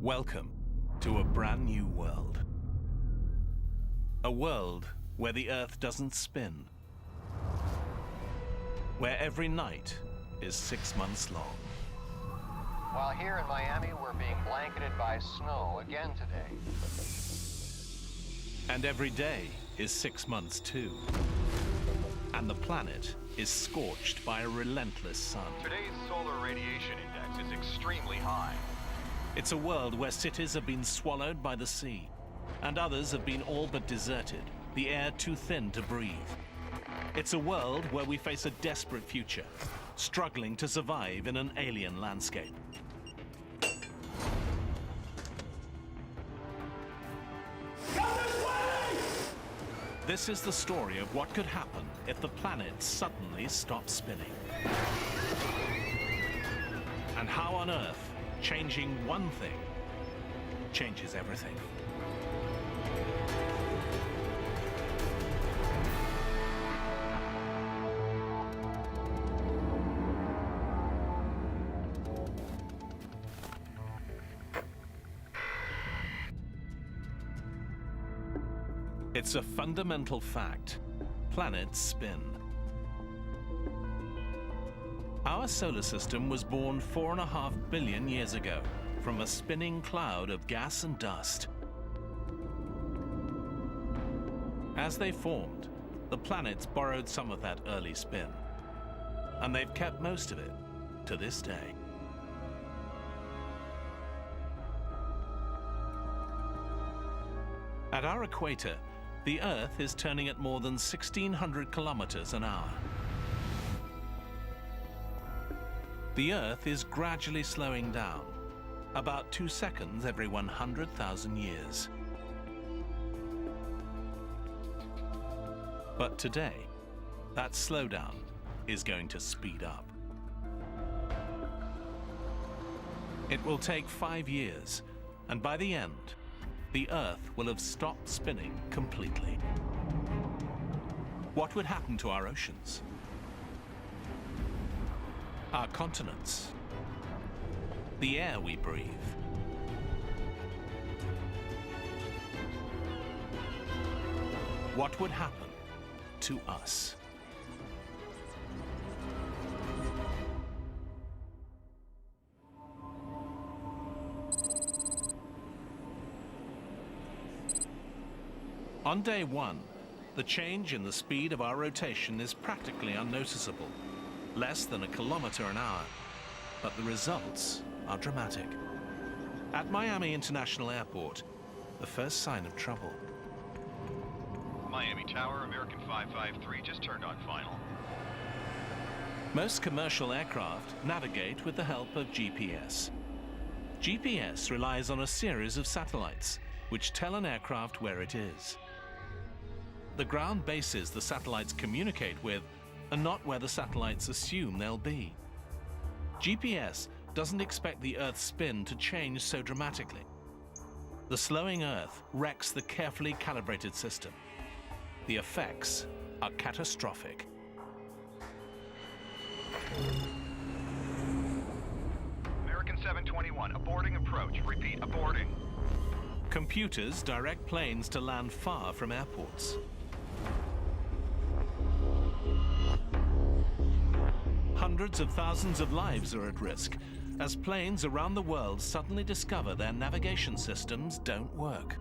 Welcome to a brand new world. A world where the Earth doesn't spin. Where every night is 6 months long. While here in Miami, we're being blanketed by snow again today. And every day is 6 months too. And the planet is scorched by a relentless sun. Today's solar radiation index is extremely high. It's a world where cities have been swallowed by the sea, and others have been all but deserted, the air too thin to breathe. It's a world where we face a desperate future, struggling to survive in an alien landscape. This is the story of what could happen if the planet suddenly stopped spinning. And how on Earth changing one thing changes everything. It's a fundamental fact. Planets spin. Our solar system was born 4.5 billion years ago from a spinning cloud of gas and dust. As they formed, the planets borrowed some of that early spin, and they've kept most of it to this day. At our equator, the Earth is turning at more than 1,600 kilometers an hour. The Earth is gradually slowing down, about 2 seconds every 100,000 years. But today, that slowdown is going to speed up. It will take 5 years, and by the end, the Earth will have stopped spinning completely. What would happen to our oceans? Our continents? The air we breathe? What would happen to us? On day one, the change in the speed of our rotation is practically unnoticeable, less than 1 kilometer an hour, but the results are dramatic. At Miami International Airport, the first sign of trouble. Miami Tower, American 553, just turned on final. Most commercial aircraft navigate with the help of GPS. GPS relies on a series of satellites, which tell an aircraft where it is. The ground bases the satellites communicate with are not where the satellites assume they'll be. GPS doesn't expect the Earth's spin to change so dramatically. The slowing Earth wrecks the carefully calibrated system. The effects are catastrophic. American 721, aborting approach. Repeat, aborting. Computers direct planes to land far from airports. Hundreds of thousands of lives are at risk as planes around the world suddenly discover their navigation systems don't work.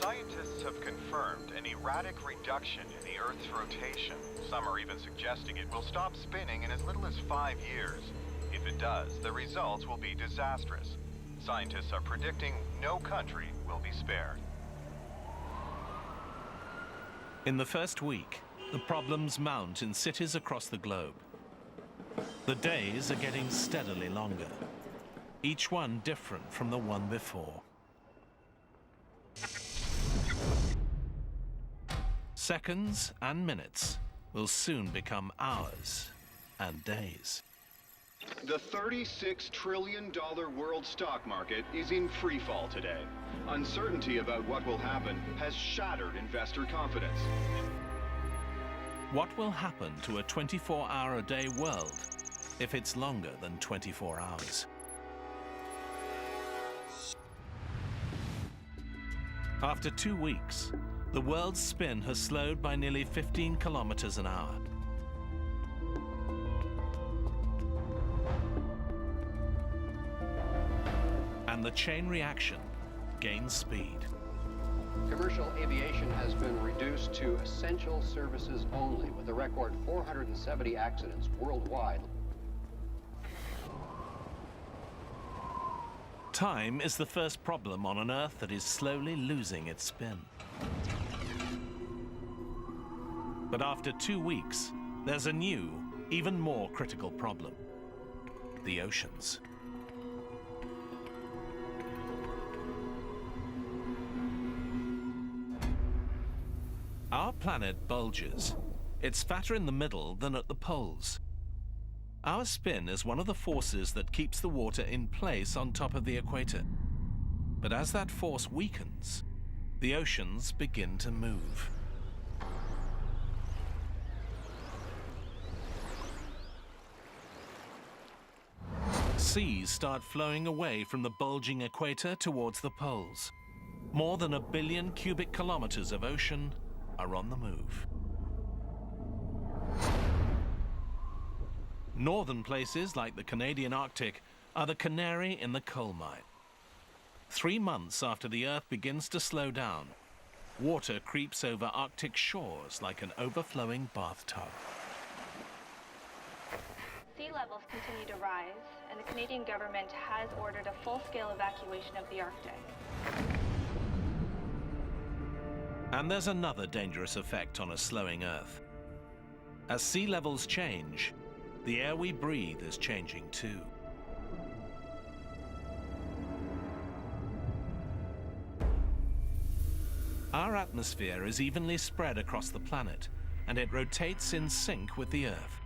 Scientists have confirmed an erratic reduction in the Earth's rotation. Some are even suggesting it will stop spinning in as little as 5 years. If it does, the results will be disastrous. Scientists are predicting no country will be spared. In the first week, the problems mount in cities across the globe. The days are getting steadily longer, each one different from the one before. Seconds and minutes will soon become hours and days. The $36 trillion world stock market is in free fall today. Uncertainty about what will happen has shattered investor confidence. What will happen to a 24-hour-a-day world if it's longer than 24 hours? After 2 weeks, the world's spin has slowed by nearly 15 kilometers an hour. And the chain reaction gains speed. Commercial aviation has been reduced to essential services only, with a record 470 accidents worldwide. Time is the first problem on an Earth that is slowly losing its spin. But after 2 weeks, there's a new, even more critical problem: the oceans. Our planet bulges. It's fatter in the middle than at the poles. Our spin is one of the forces that keeps the water in place on top of the equator. But as that force weakens, the oceans begin to move. Seas start flowing away from the bulging equator towards the poles. More than 1 billion cubic kilometers of ocean are on the move. Northern places like the Canadian Arctic are the canary in the coal mine. 3 months after the Earth begins to slow down, water creeps over Arctic shores like an overflowing bathtub. Sea levels continue to rise, and the Canadian government has ordered a full-scale evacuation of the Arctic. And there's another dangerous effect on a slowing Earth. As sea levels change, the air we breathe is changing too. Our atmosphere is evenly spread across the planet, and it rotates in sync with the Earth.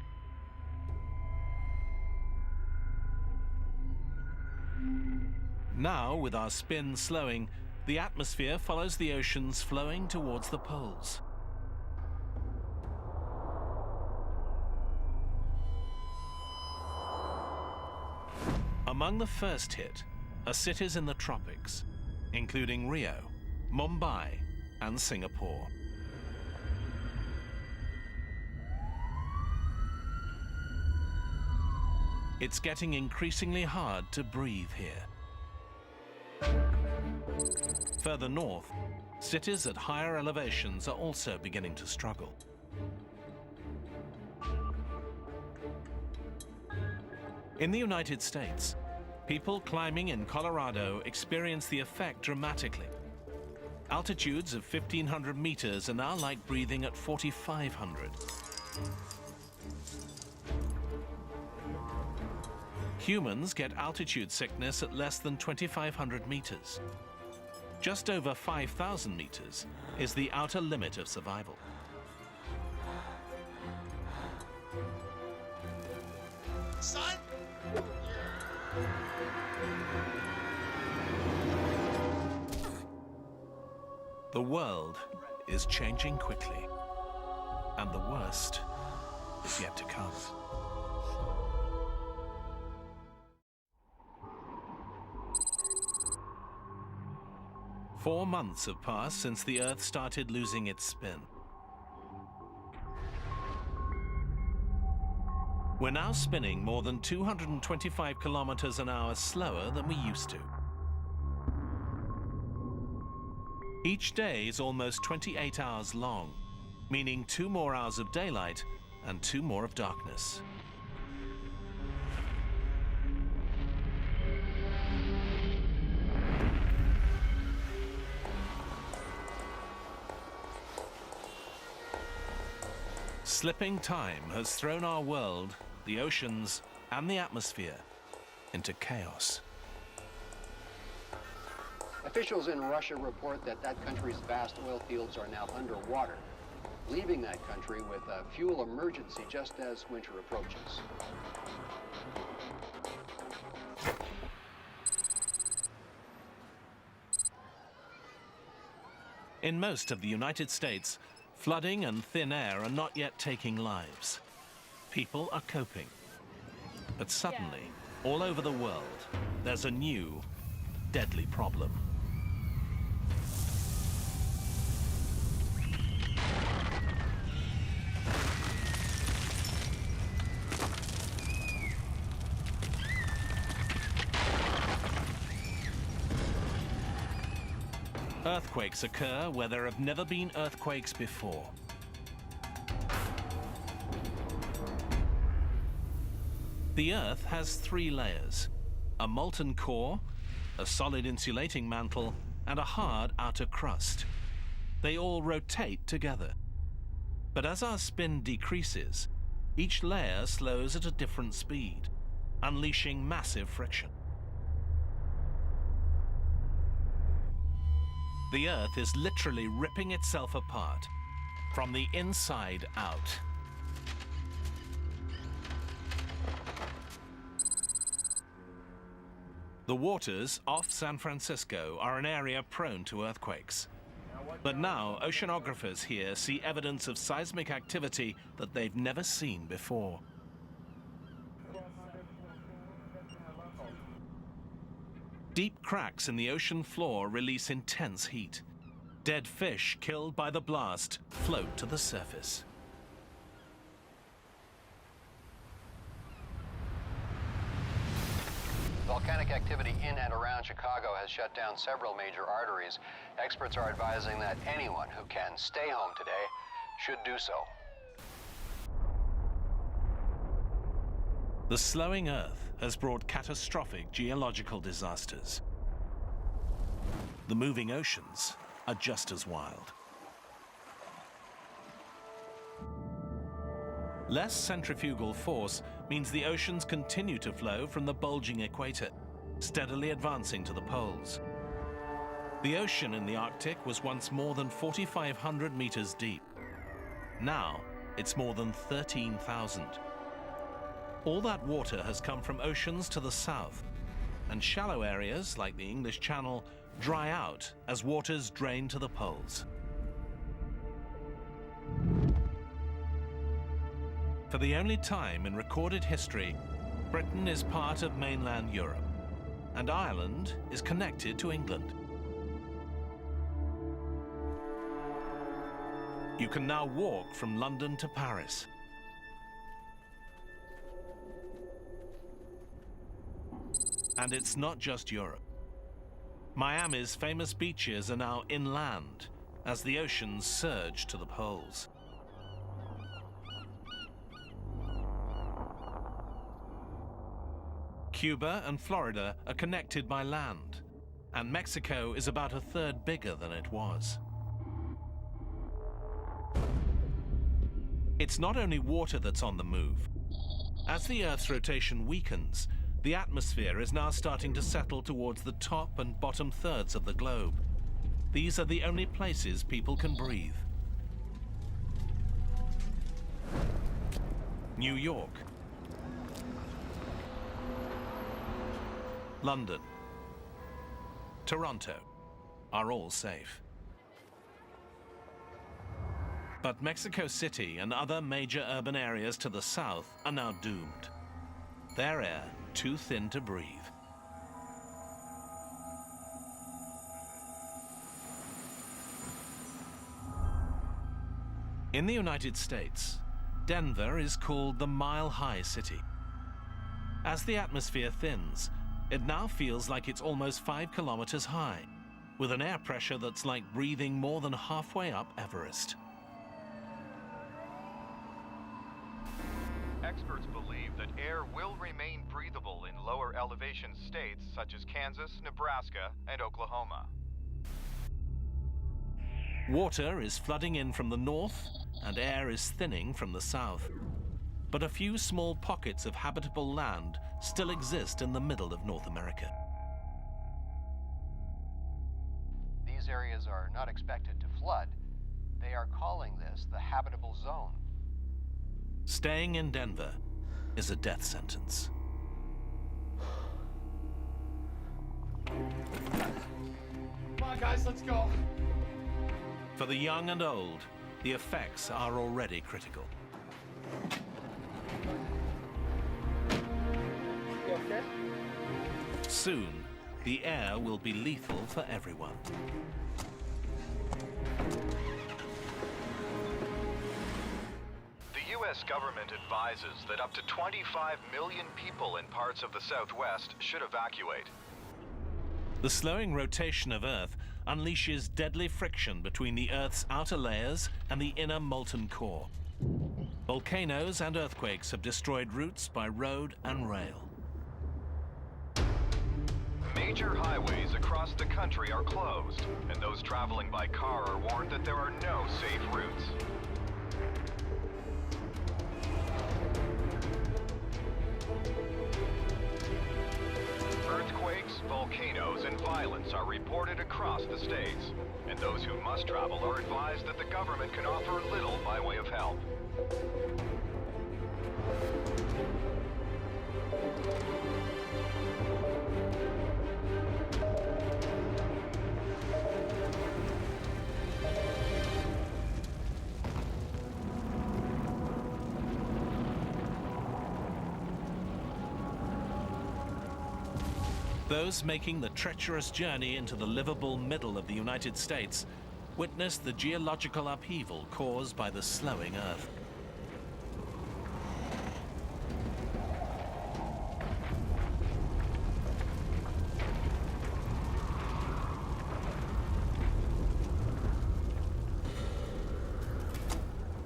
Now, with our spin slowing, the atmosphere follows the oceans flowing towards the poles. Among the first hit are cities in the tropics, including Rio, Mumbai, and Singapore. It's getting increasingly hard to breathe here. Further north, cities at higher elevations are also beginning to struggle. In the United States, people climbing in Colorado experience the effect dramatically. Altitudes of 1,500 meters are now like breathing at 4,500. Humans get altitude sickness at less than 2,500 meters. Just over 5,000 meters is the outer limit of survival. Son? The world is changing quickly, and the worst is yet to come. Four months have passed since the Earth started losing its spin. We're now spinning more than 225 kilometers an hour slower than we used to. Each day is almost 28 hours long, meaning 2 more hours of daylight and 2 more of darkness. Slipping time has thrown our world, the oceans, and the atmosphere into chaos. Officials in Russia report that that country's vast oil fields are now underwater, leaving that country with a fuel emergency just as winter approaches. In most of the United States, Flooding and thin air are not yet taking lives. People are coping. But suddenly, all over the world, there's a new, deadly problem. Earthquakes occur where there have never been earthquakes before. The Earth has 3 layers: a molten core, a solid insulating mantle, and a hard outer crust. They all rotate together. But as our spin decreases, each layer slows at a different speed, unleashing massive friction. The Earth is literally ripping itself apart, from the inside out. The waters off San Francisco are an area prone to earthquakes. But now, oceanographers here see evidence of seismic activity that they've never seen before. Deep cracks in the ocean floor release intense heat. Dead fish killed by the blast float to the surface. Volcanic activity in and around Chicago has shut down several major arteries. Experts are advising that anyone who can stay home today should do so. The slowing Earth has brought catastrophic geological disasters. The moving oceans are just as wild. Less centrifugal force means the oceans continue to flow from the bulging equator, steadily advancing to the poles. The ocean in the Arctic was once more than 4,500 meters deep. Now, it's more than 13,000. All that water has come from oceans to the south, and shallow areas like the English Channel dry out as waters drain to the poles. For the only time in recorded history, Britain is part of mainland Europe, and Ireland is connected to England. You can now walk from London to Paris. And it's not just Europe. Miami's famous beaches are now inland as the oceans surge to the poles. Cuba and Florida are connected by land, and Mexico is about a third bigger than it was. It's not only water that's on the move. As the Earth's rotation weakens, the atmosphere is now starting to settle towards the top and bottom thirds of the globe. These are the only places people can breathe. New York, London, Toronto are all safe. But Mexico City and other major urban areas to the south are now doomed. Their air too thin to breathe. In the United States, Denver is called the mile-high city. As the atmosphere thins, it now feels like it's almost 5 kilometers high, with an air pressure that's like breathing more than halfway up Everest. Experts believe that air will remain breathable in lower elevation states such as Kansas, Nebraska, and Oklahoma. Water is flooding in from the north, and air is thinning from the south. But a few small pockets of habitable land still exist in the middle of North America. These areas are not expected to flood. They are calling this the habitable zone. Staying in Denver is a death sentence. Come on, guys, let's go. For the young and old, the effects are already critical. Soon, the air will be lethal for everyone. The U.S. government advises that up to 25 million people in parts of the Southwest should evacuate. The slowing rotation of Earth unleashes deadly friction between the Earth's outer layers and the inner molten core. Volcanoes and earthquakes have destroyed routes by road and rail. Major highways across the country are closed, and those traveling by car are warned that there are no safe routes. Earthquakes, volcanoes, and violence are reported across the states, and those who must travel are advised that the government can offer little by way of help. Those making the treacherous journey into the livable middle of the United States witness the geological upheaval caused by the slowing Earth.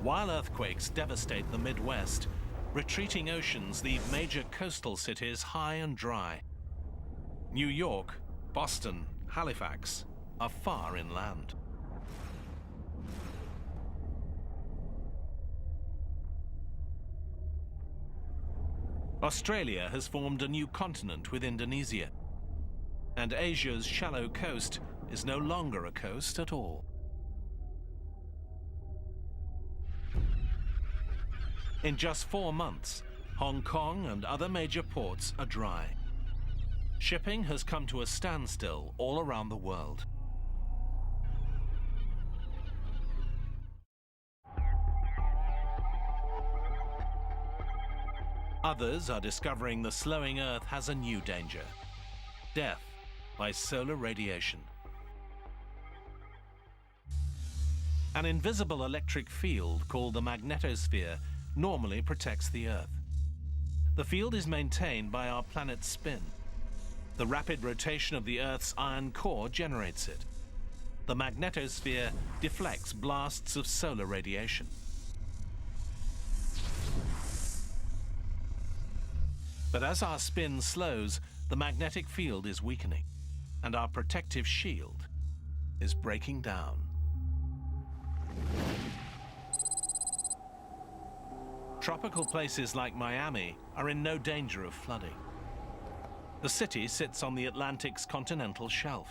While earthquakes devastate the Midwest, retreating oceans leave major coastal cities high and dry. New York, Boston, Halifax are far inland. Australia has formed a new continent with Indonesia, and Asia's shallow coast is no longer a coast at all. In just 4 months, Hong Kong and other major ports are dry. Shipping has come to a standstill all around the world. Others are discovering the slowing Earth has a new danger: death by solar radiation. An invisible electric field called the magnetosphere normally protects the Earth. The field is maintained by our planet's spin. The rapid rotation of the Earth's iron core generates it. The magnetosphere deflects blasts of solar radiation. But as our spin slows, the magnetic field is weakening, and our protective shield is breaking down. Tropical places like Miami are in no danger of flooding. The city sits on the Atlantic's continental shelf.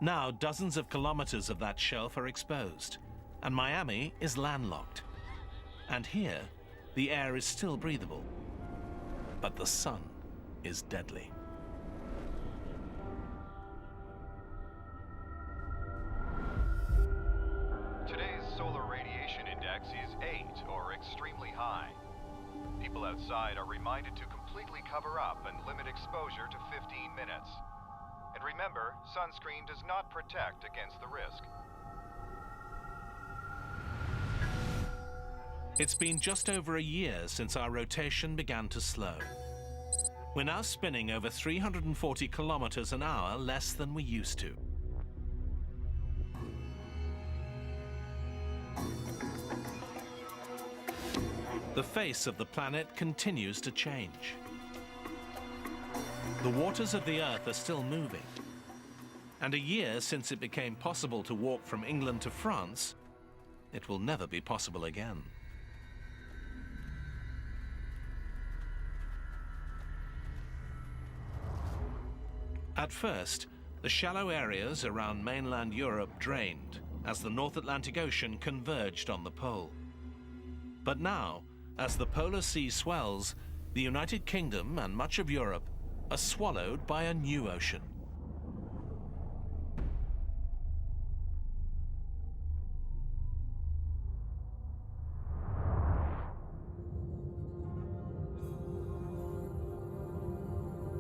Now, dozens of kilometers of that shelf are exposed, and Miami is landlocked. And here, the air is still breathable, but the sun is deadly. Today's solar radiation index is 8, or extremely high. People outside are reminded to completely cover up and limit exposure to 15 minutes. And remember, sunscreen does not protect against the risk. It's been just over a year since our rotation began to slow. We're now spinning over 340 kilometers an hour less than we used to. The face of the planet continues to change. The waters of the Earth are still moving. And a year since it became possible to walk from England to France, it will never be possible again. At first, the shallow areas around mainland Europe drained as the North Atlantic Ocean converged on the pole. But now, as the polar sea swells, the United Kingdom and much of Europe are swallowed by a new ocean.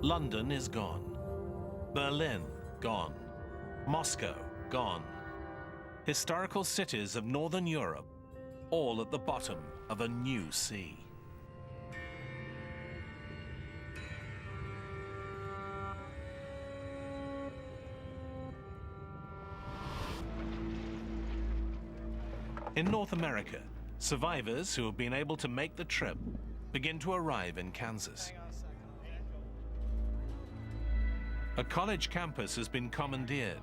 London is gone. Berlin, gone. Moscow, gone. Historical cities of Northern Europe, all at the bottom of a new sea. In North America, survivors who have been able to make the trip begin to arrive in Kansas. A college campus has been commandeered.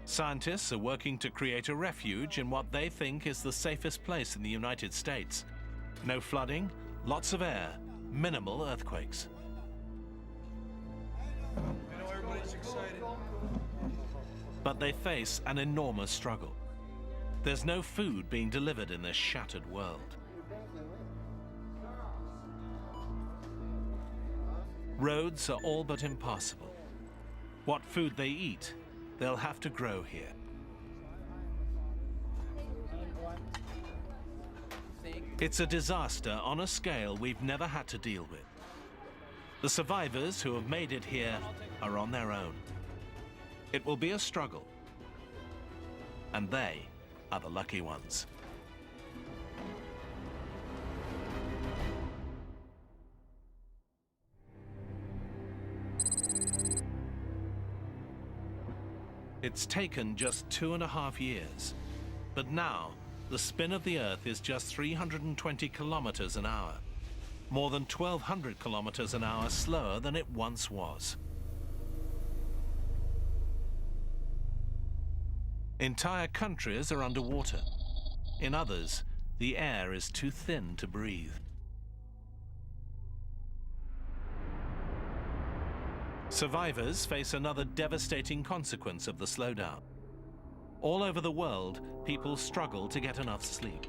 Scientists are working to create a refuge in what they think is the safest place in the United States. No flooding, lots of air, minimal earthquakes. I know everybody's excited. But they face an enormous struggle. There's no food being delivered in this shattered world. Roads are all but impassable. What food they eat, they'll have to grow here. It's a disaster on a scale we've never had to deal with. The survivors who have made it here are on their own. It will be a struggle, and they are the lucky ones. It's taken just 2.5 years, but now the spin of the Earth is just 320 kilometers an hour, more than 1,200 kilometers an hour slower than it once was. Entire countries are underwater. In others, the air is too thin to breathe. Survivors face another devastating consequence of the slowdown. All over the world, people struggle to get enough sleep.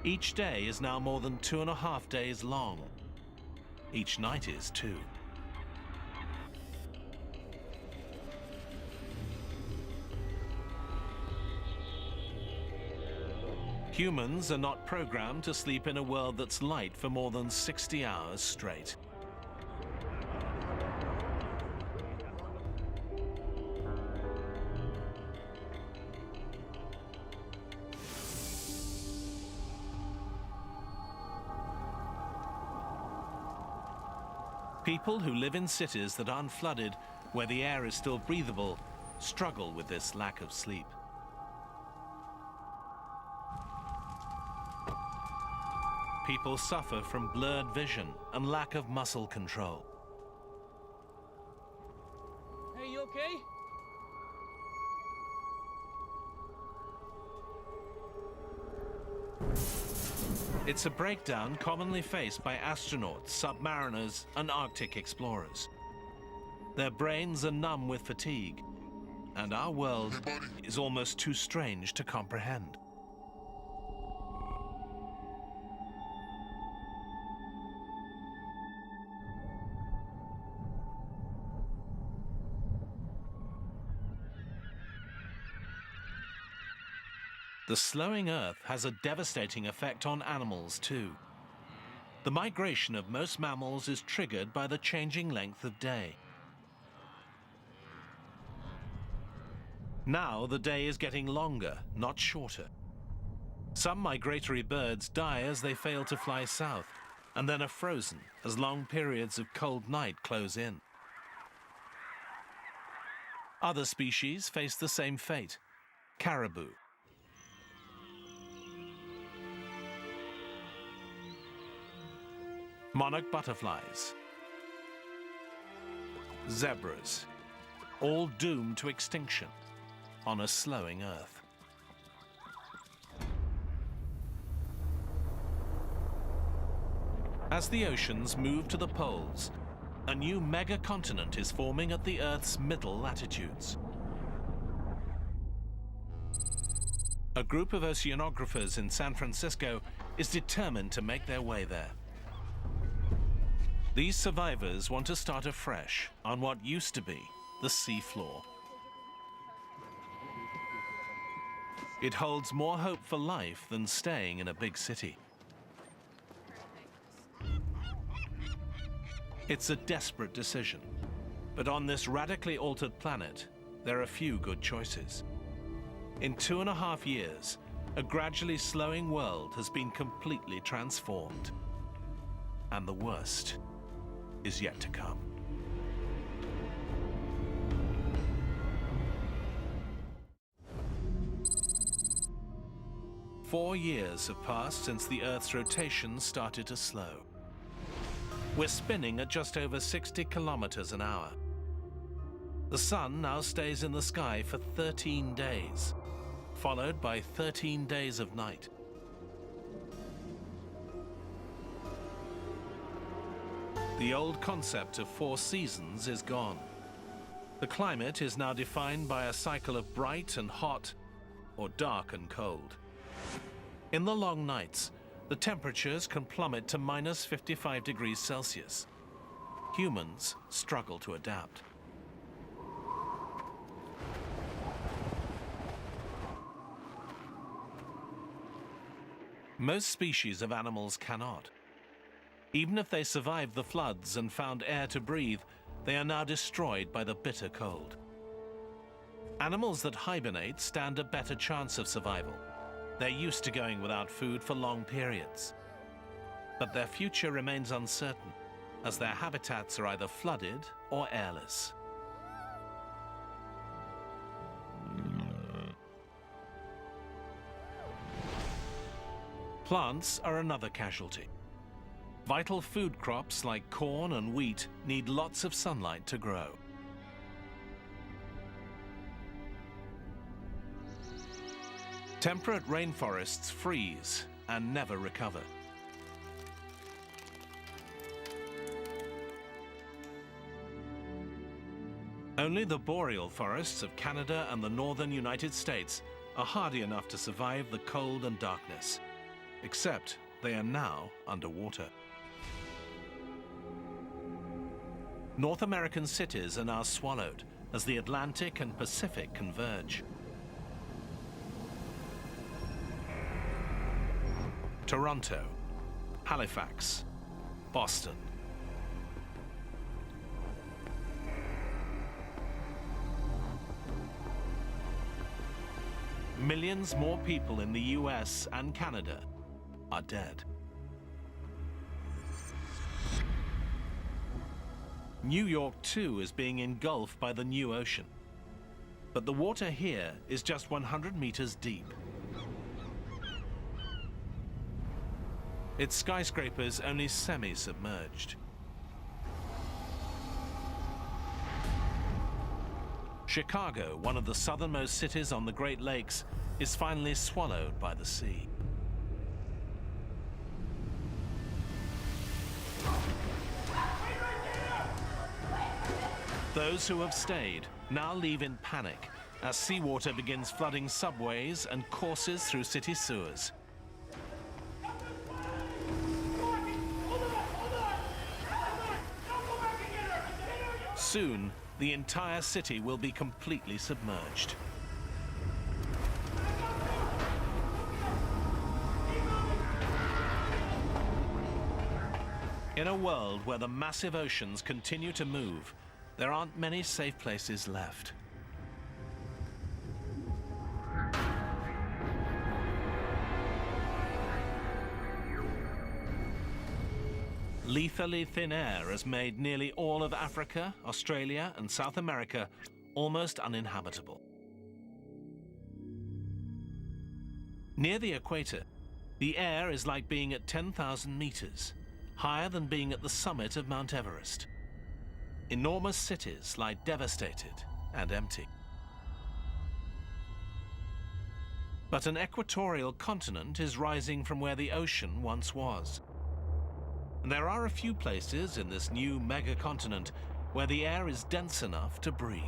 Each day is now more than 2.5 days long. Each night is too. Humans are not programmed to sleep in a world that's light for more than 60 hours straight. People who live in cities that aren't flooded, where the air is still breathable, struggle with this lack of sleep. People suffer from blurred vision and lack of muscle control. Hey, you okay? It's a breakdown commonly faced by astronauts, submariners, and Arctic explorers. Their brains are numb with fatigue, and our world is almost too strange to comprehend. The slowing Earth has a devastating effect on animals too. The migration of most mammals is triggered by the changing length of day. Now the day is getting longer, not shorter. Some migratory birds die as they fail to fly south, and then are frozen as long periods of cold night close in. Other species face the same fate. Caribou. Monarch butterflies, zebras, all doomed to extinction on a slowing Earth. As the oceans move to the poles, a new megacontinent is forming at the Earth's middle latitudes. A group of oceanographers in San Francisco is determined to make their way there. These survivors want to start afresh on what used to be the seafloor. It holds more hope for life than staying in a big city. It's a desperate decision, but on this radically altered planet, there are few good choices. In 2.5 years, a gradually slowing world has been completely transformed. And the worst is yet to come. Four years have passed since the Earth's rotation started to slow. We're spinning at just over 60 kilometers an hour. The sun now stays in the sky for 13 days, followed by 13 days of night. The old concept of 4 seasons is gone. The climate is now defined by a cycle of bright and hot, or dark and cold. In the long nights, the temperatures can plummet to minus 55 degrees Celsius. Humans struggle to adapt. Most species of animals cannot. Even if they survived the floods and found air to breathe, they are now destroyed by the bitter cold. Animals that hibernate stand a better chance of survival. They're used to going without food for long periods. But their future remains uncertain, as their habitats are either flooded or airless. Plants are another casualty. Vital food crops like corn and wheat need lots of sunlight to grow. Temperate rainforests freeze and never recover. Only the boreal forests of Canada and the northern United States are hardy enough to survive the cold and darkness, except they are now underwater. North American cities are now swallowed as the Atlantic and Pacific converge. Toronto, Halifax, Boston. Millions more people in the US and Canada are dead. New York, too, is being engulfed by the new ocean. But the water here is just 100 meters deep. Its skyscrapers only semi-submerged. Chicago, one of the southernmost cities on the Great Lakes, is finally swallowed by the sea. Those who have stayed now leave in panic as seawater begins flooding subways and courses through city sewers. Soon, the entire city will be completely submerged. In a world where the massive oceans continue to move, there aren't many safe places left. Lethally thin air has made nearly all of Africa, Australia, and South America almost uninhabitable. Near the equator, the air is like being at 10,000 meters, higher than being at the summit of Mount Everest. Enormous cities lie devastated and empty. But an equatorial continent is rising from where the ocean once was. And there are a few places in this new megacontinent where the air is dense enough to breathe.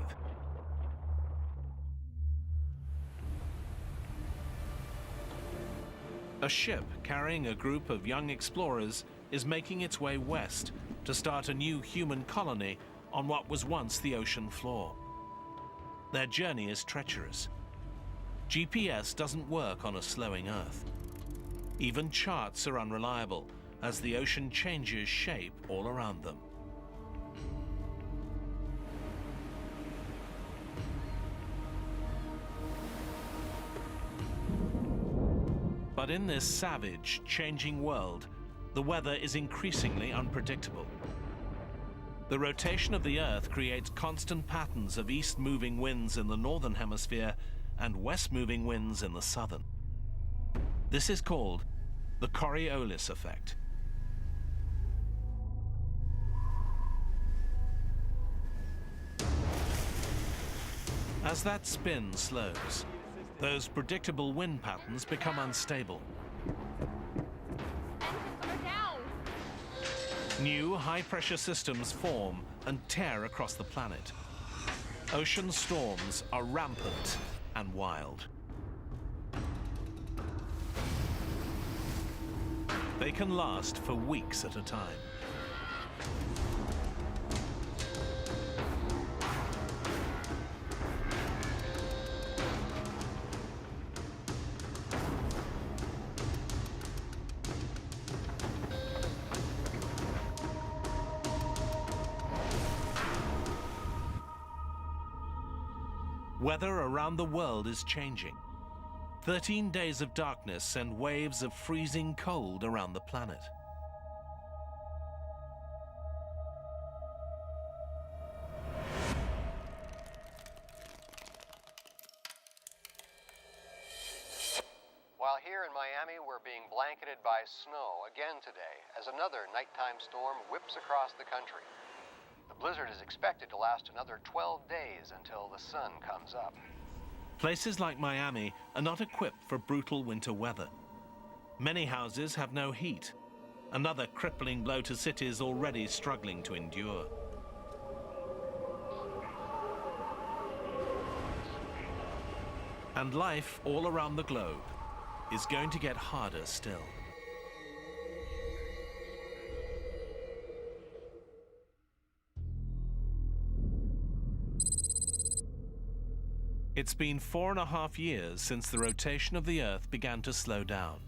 A ship carrying a group of young explorers is making its way west to start a new human colony on what was once the ocean floor. Their journey is treacherous. GPS doesn't work on a slowing Earth. Even charts are unreliable as the ocean changes shape all around them. in this savage, changing world, the weather is increasingly unpredictable. The rotation of the Earth creates constant patterns of east-moving winds in the northern hemisphere and west-moving winds in the southern. This is called the Coriolis effect. As that spin slows, those predictable wind patterns become unstable. Engines are down. New high-pressure systems form and tear across the planet. Ocean storms are rampant and wild. They can last for weeks at a time. Weather around the world is changing. 13 days of darkness send waves of freezing cold around the planet. While here in Miami, we're being blanketed by snow again today as another nighttime storm whips across the country. The blizzard is expected to last another 12 days until the sun comes up. Places like Miami are not equipped for brutal winter weather. Many houses have no heat, another crippling blow to cities already struggling to endure. And life all around the globe is going to get harder still. It's been 4.5 years since the rotation of the Earth began to slow down.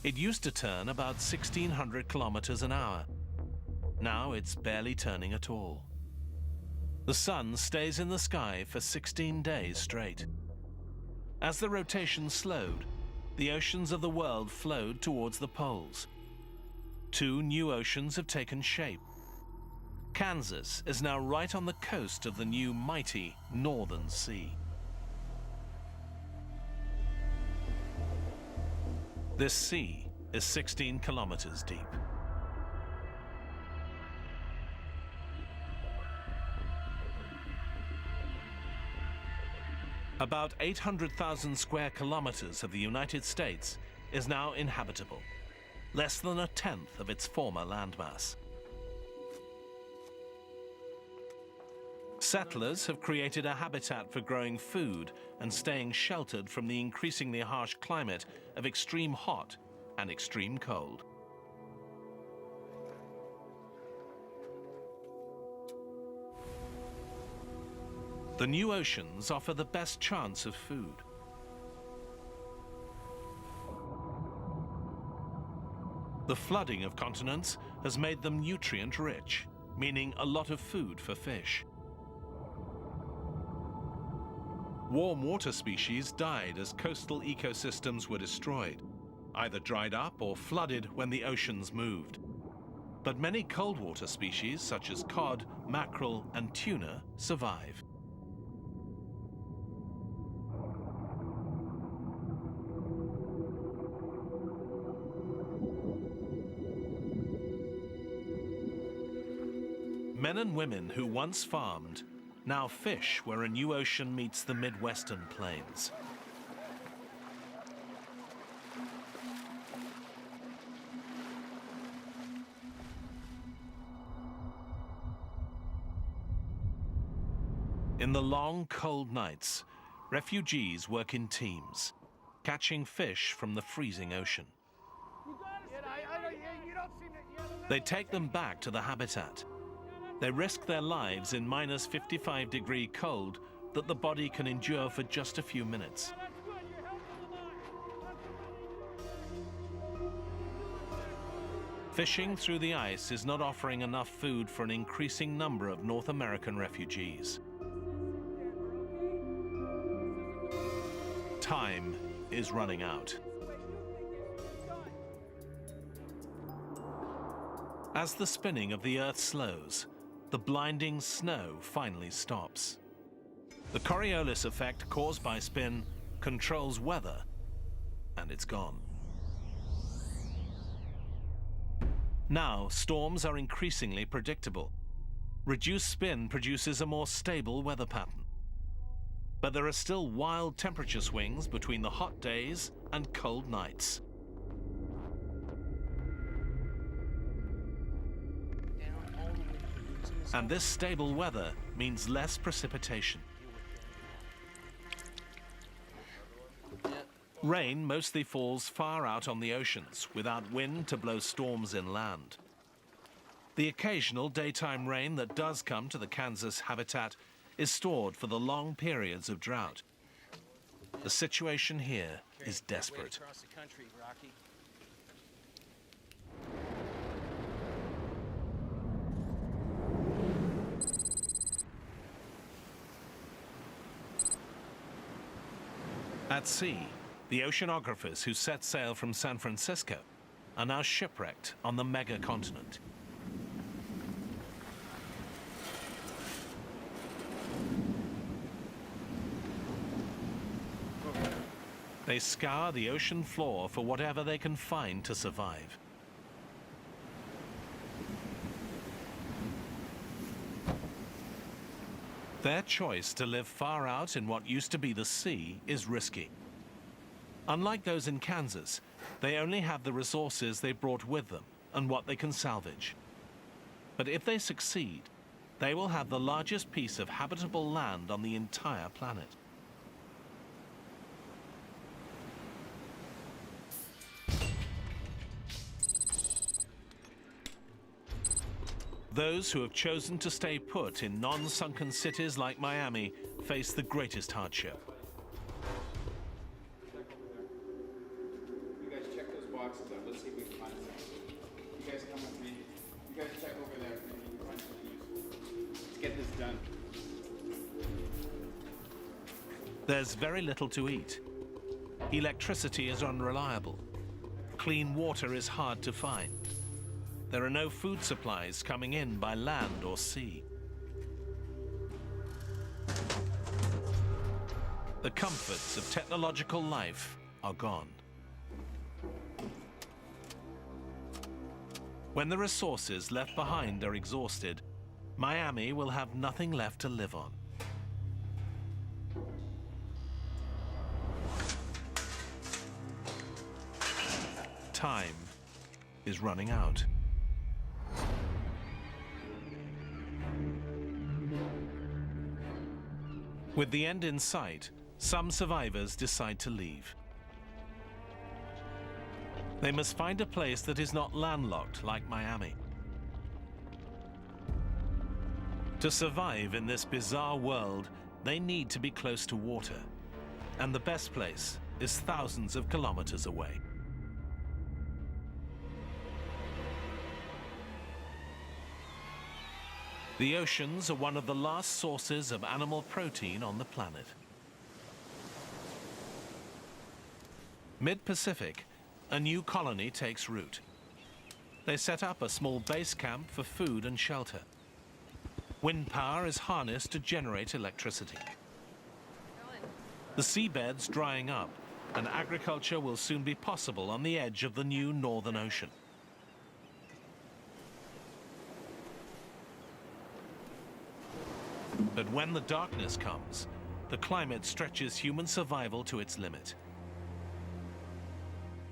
It used to turn about 1,600 kilometers an hour. Now it's barely turning at all. The sun stays in the sky for 16 days straight. As the rotation slowed, the oceans of the world flowed towards the poles. 2 new oceans have taken shape. Kansas is now right on the coast of the new mighty Northern Sea. This sea is 16 kilometers deep. About 800,000 square kilometers of the United States is now inhabitable, less than 1/10 of its former landmass. Settlers have created a habitat for growing food and staying sheltered from the increasingly harsh climate of extreme hot and extreme cold. The new oceans offer the best chance of food. The flooding of continents has made them nutrient-rich, meaning a lot of food for fish. Warm water species died as coastal ecosystems were destroyed, either dried up or flooded when the oceans moved. But many cold water species, such as cod, mackerel, and tuna, survive. Men and women who once farmed now fish where a new ocean meets the Midwestern plains. In the long, cold nights, refugees work in teams, catching fish from the freezing ocean. They take them back to the habitat. They risk their lives in minus 55-degree cold that the body can endure for just a few minutes. Fishing through the ice is not offering enough food for an increasing number of North American refugees. Time is running out. As the spinning of the Earth slows, the blinding snow finally stops. The Coriolis effect caused by spin controls weather, and it's gone. Now, storms are increasingly predictable. Reduced spin produces a more stable weather pattern. But there are still wild temperature swings between the hot days and cold nights. And this stable weather means less precipitation. Rain mostly falls far out on the oceans, without wind to blow storms inland. The occasional daytime rain that does come to the Kansas habitat is stored for the long periods of drought. The situation here is desperate. At sea, the oceanographers who set sail from San Francisco are now shipwrecked on the mega-continent. They scour the ocean floor for whatever they can find to survive. Their choice to live far out in what used to be the sea is risky. Unlike those in Kansas, they only have the resources they brought with them and what they can salvage. But if they succeed, they will have the largest piece of habitable land on the entire planet. Those who have chosen to stay put in non-sunken cities like Miami face the greatest hardship. You guys check those boxes out. Let's see if we can find something. You guys come with me. You guys check over there. Maybe you can find something useful. Let's get this done. There's very little to eat. Electricity is unreliable. Clean water is hard to find. There are no food supplies coming in by land or sea. The comforts of technological life are gone. When the resources left behind are exhausted, Miami will have nothing left to live on. Time is running out. With the end in sight, some survivors decide to leave. They must find a place that is not landlocked like Miami. To survive in this bizarre world, they need to be close to water. And the best place is thousands of kilometers away. The oceans are one of the last sources of animal protein on the planet. Mid-Pacific, a new colony takes root. They set up a small base camp for food and shelter. Wind power is harnessed to generate electricity. The seabed's drying up, and agriculture will soon be possible on the edge of the new Northern Ocean. But when the darkness comes, the climate stretches human survival to its limit.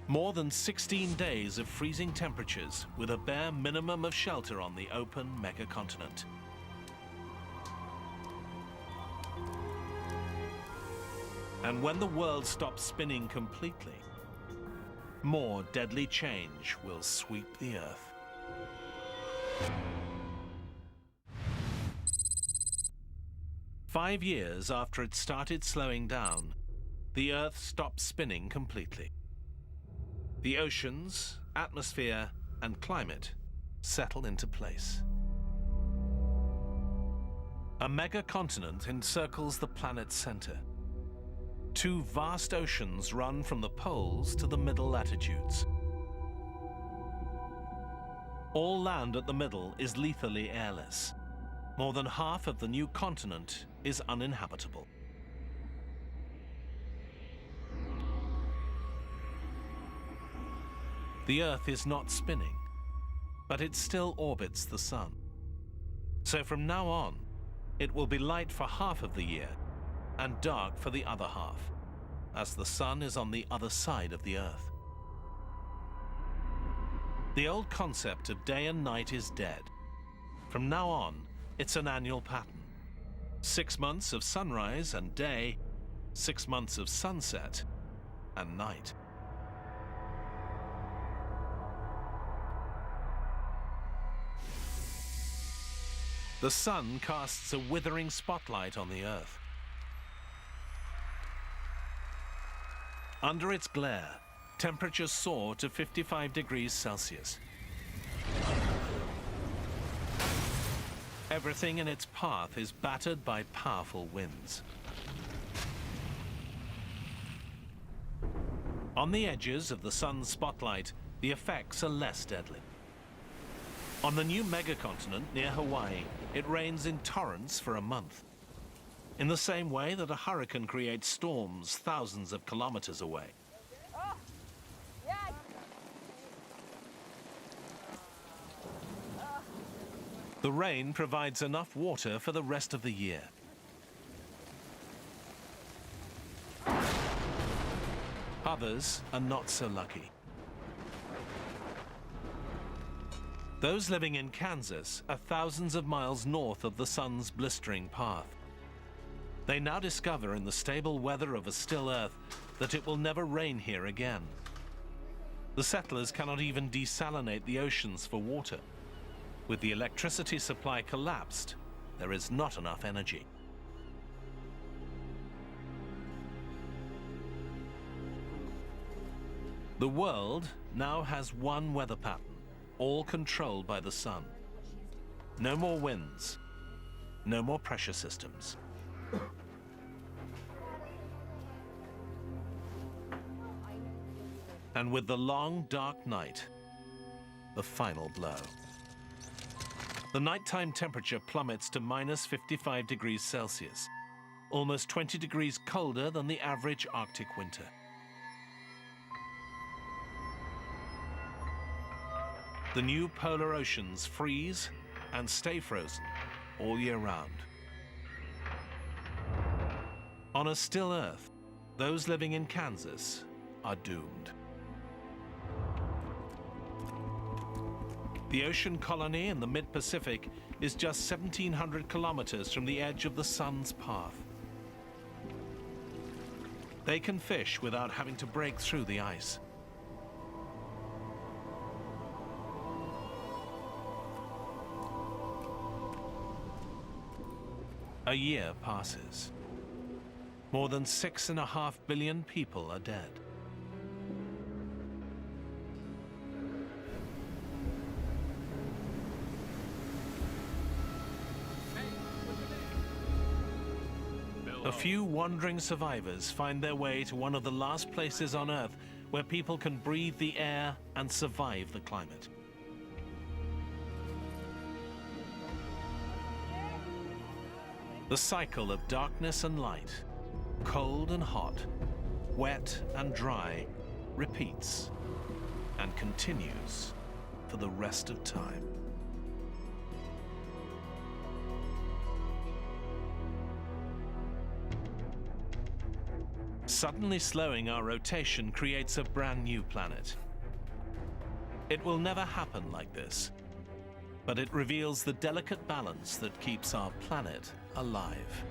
More than 16 days of freezing temperatures with a bare minimum of shelter on the open megacontinent. And when the world stops spinning completely, more deadly change will sweep the Earth. Five years after it started slowing down, the Earth stopped spinning completely. The oceans, atmosphere, and climate settle into place. A megacontinent encircles the planet's center. Two vast oceans run from the poles to the middle latitudes. All land at the middle is lethally airless. More than half of the new continent is uninhabitable. The Earth is not spinning, but it still orbits the Sun. So from now on, it will be light for half of the year and dark for the other half, as the Sun is on the other side of the Earth. The old concept of day and night is dead. From now on, it's an annual pattern. 6 months of sunrise and day, 6 months of sunset and night. The Sun casts a withering spotlight on the Earth. Under its glare, temperatures soar to 55 degrees Celsius. Everything in its path is battered by powerful winds. On the edges of the Sun's spotlight, the effects are less deadly. On the new megacontinent near Hawaii, it rains in torrents for a month. In the same way that a hurricane creates storms thousands of kilometers away. The rain provides enough water for the rest of the year. Others are not so lucky. Those living in Kansas are thousands of miles north of the Sun's blistering path. They now discover in the stable weather of a still Earth that it will never rain here again. The settlers cannot even desalinate the oceans for water. With the electricity supply collapsed, there is not enough energy. The world now has one weather pattern, all controlled by the Sun. No more winds, no more pressure systems. And with the long, dark night, the final blow. The nighttime temperature plummets to minus 55 degrees Celsius, almost 20 degrees colder than the average Arctic winter. The new polar oceans freeze and stay frozen all year round. On a still Earth, those living in Kansas are doomed. The ocean colony in the mid-Pacific is just 1,700 kilometers from the edge of the Sun's path. They can fish without having to break through the ice. A year passes. More than 6.5 billion people are dead. A few wandering survivors find their way to one of the last places on Earth where people can breathe the air and survive the climate. The cycle of darkness and light, cold and hot, wet and dry, repeats and continues for the rest of time. Suddenly slowing our rotation creates a brand new planet. It will never happen like this, but it reveals the delicate balance that keeps our planet alive.